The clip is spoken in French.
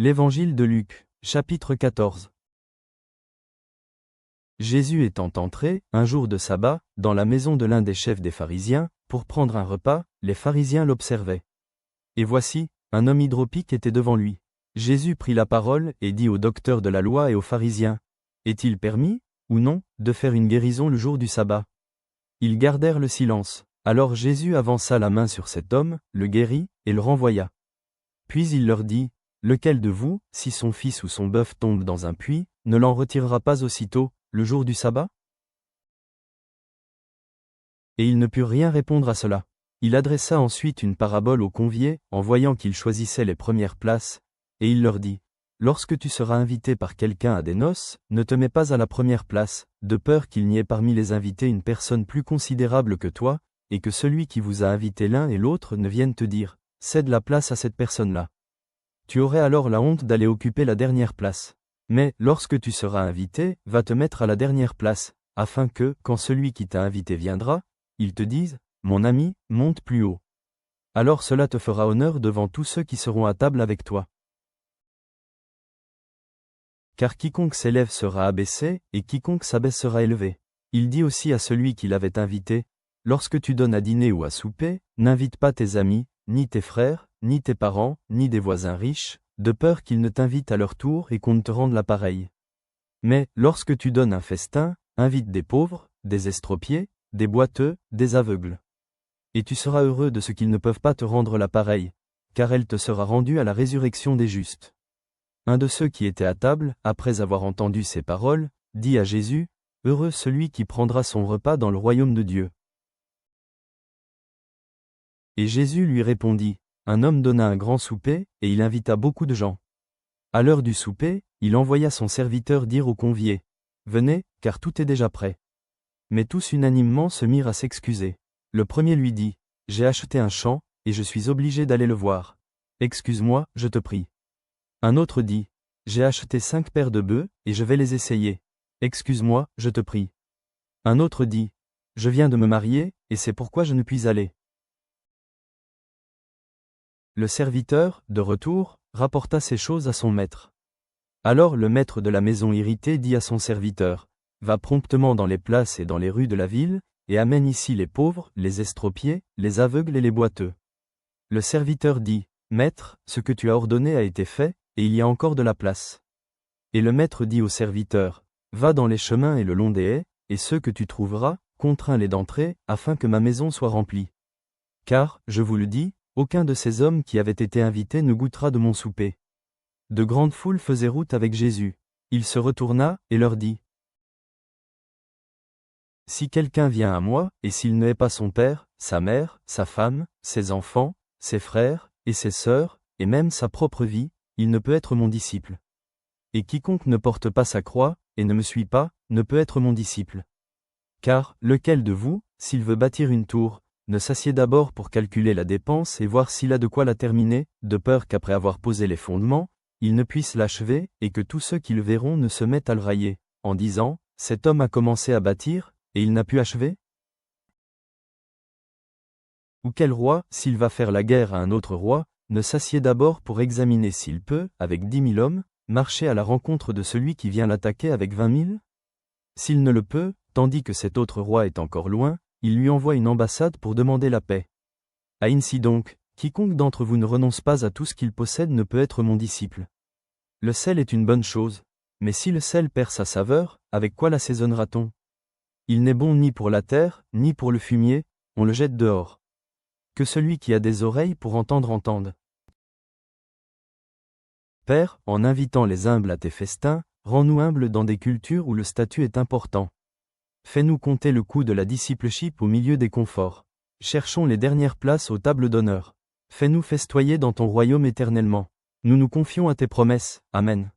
L'Évangile de Luc, chapitre 14. Jésus étant entré, un jour de sabbat, dans la maison de l'un des chefs des pharisiens, pour prendre un repas, les pharisiens l'observaient. Et voici, un homme hydropique était devant lui. Jésus prit la parole et dit aux docteurs de la loi et aux pharisiens, « Est-il permis, ou non, de faire une guérison le jour du sabbat ?» Ils gardèrent le silence. Alors Jésus avança la main sur cet homme, le guérit, et le renvoya. Puis il leur dit, « Lequel de vous, si son fils ou son bœuf tombe dans un puits, ne l'en retirera pas aussitôt, le jour du sabbat ?» Et ils ne purent rien répondre à cela. Il adressa ensuite une parabole aux conviés, en voyant qu'ils choisissaient les premières places, et il leur dit, « Lorsque tu seras invité par quelqu'un à des noces, ne te mets pas à la première place, de peur qu'il n'y ait parmi les invités une personne plus considérable que toi, et que celui qui vous a invité l'un et l'autre ne vienne te dire, « Cède la place à cette personne-là. » Tu aurais alors la honte d'aller occuper la dernière place. Mais, lorsque tu seras invité, va te mettre à la dernière place, afin que, quand celui qui t'a invité viendra, il te dise, « Mon ami, monte plus haut. » Alors cela te fera honneur devant tous ceux qui seront à table avec toi. Car quiconque s'élève sera abaissé, et quiconque s'abaisse sera élevé. Il dit aussi à celui qui l'avait invité, « Lorsque tu donnes à dîner ou à souper, n'invite pas tes amis, ni tes frères, ni tes parents, ni des voisins riches, de peur qu'ils ne t'invitent à leur tour et qu'on ne te rende la pareille. Mais, lorsque tu donnes un festin, invite des pauvres, des estropiés, des boiteux, des aveugles. Et tu seras heureux de ce qu'ils ne peuvent pas te rendre la pareille, car elle te sera rendue à la résurrection des justes. » Un de ceux qui étaient à table, après avoir entendu ces paroles, dit à Jésus, « Heureux celui qui prendra son repas dans le royaume de Dieu. » Et Jésus lui répondit, « Un homme donna un grand souper, et il invita beaucoup de gens. À l'heure du souper, il envoya son serviteur dire aux conviés, « Venez, car tout est déjà prêt. » Mais tous unanimement se mirent à s'excuser. Le premier lui dit, « J'ai acheté un champ, et je suis obligé d'aller le voir. Excuse-moi, je te prie. » Un autre dit, « J'ai acheté 5 paires de bœufs, et je vais les essayer. Excuse-moi, je te prie. » Un autre dit, « Je viens de me marier, et c'est pourquoi je ne puis aller. » Le serviteur, de retour, rapporta ces choses à son maître. Alors le maître de la maison irrité dit à son serviteur, « Va promptement dans les places et dans les rues de la ville, et amène ici les pauvres, les estropiés, les aveugles et les boiteux. » Le serviteur dit, « Maître, ce que tu as ordonné a été fait, et il y a encore de la place. » Et le maître dit au serviteur, « Va dans les chemins et le long des haies, et ceux que tu trouveras, contrains-les d'entrer, afin que ma maison soit remplie. Car, je vous le dis, aucun de ces hommes qui avaient été invités ne goûtera de mon souper. » De grandes foules faisaient route avec Jésus. Il se retourna, et leur dit, « Si quelqu'un vient à moi, et s'il ne hait pas son père, sa mère, sa femme, ses enfants, ses frères, et ses sœurs, et même sa propre vie, il ne peut être mon disciple. Et quiconque ne porte pas sa croix, et ne me suit pas, ne peut être mon disciple. Car, lequel de vous, s'il veut bâtir une tour, ne s'assied d'abord pour calculer la dépense et voir s'il a de quoi la terminer, de peur qu'après avoir posé les fondements, il ne puisse l'achever, et que tous ceux qui le verront ne se mettent à le railler, en disant, « Cet homme a commencé à bâtir, et il n'a pu achever ?» Ou quel roi, s'il va faire la guerre à un autre roi, ne s'assied d'abord pour examiner s'il peut, avec 10 000 hommes, marcher à la rencontre de celui qui vient l'attaquer avec 20 000 ? S'il ne le peut, tandis que cet autre roi est encore loin, il lui envoie une ambassade pour demander la paix. Ainsi donc, quiconque d'entre vous ne renonce pas à tout ce qu'il possède ne peut être mon disciple. Le sel est une bonne chose, mais si le sel perd sa saveur, avec quoi l'assaisonnera-t-on ? Il n'est bon ni pour la terre, ni pour le fumier, on le jette dehors. Que celui qui a des oreilles pour entendre entende. Père, en invitant les humbles à tes festins, rends-nous humbles dans des cultures où le statut est important. Fais-nous compter le coût de la discipleship au milieu des conforts. Cherchons les dernières places aux tables d'honneur. Fais-nous festoyer dans ton royaume éternellement. Nous nous confions à tes promesses. Amen.